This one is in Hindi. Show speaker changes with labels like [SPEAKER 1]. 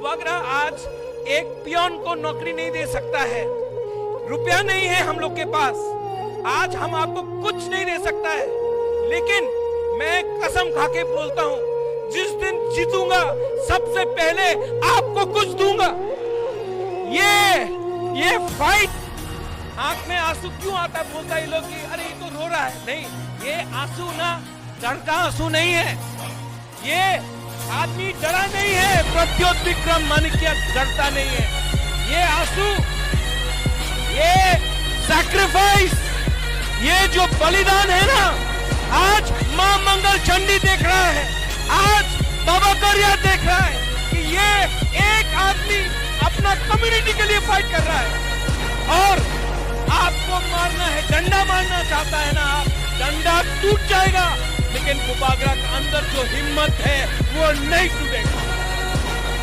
[SPEAKER 1] कुबागरा आज एक पियोन को नौकरी नहीं दे सकता है। रुपया नहीं है हम लोग के पास, आज हम आपको कुछ नहीं दे सकता है, लेकिन मैं कसम खा के बोलता हूं, जिस दिन जीतूंगा सबसे पहले आपको कुछ दूंगा। ये फाइट, आंख में आंसू क्यों आता है, बोलता है लोग कि अरे ये तो रो रहा है। नहीं, ये आंसू ना डर का आंसू नहीं है, ये आदमी डरा नहीं है, प्रद्योत विक्रम माणिक्य डरता नहीं है। ये आंसू, ये सैक्रिफाइस, ये जो बलिदान है ना, आज मां मंगल चंडी देख रहा है, आज बाबा करिया देख रहा है कि ये एक आदमी अपना कम्युनिटी के लिए फाइट कर रहा है। और आपको मारना है, डंडा मारना चाहता है ना आप, डंडा टूट जाएगा, लेकिन कुबागरा के अंदर जो हिम्मत है वो नहीं टूटेगा।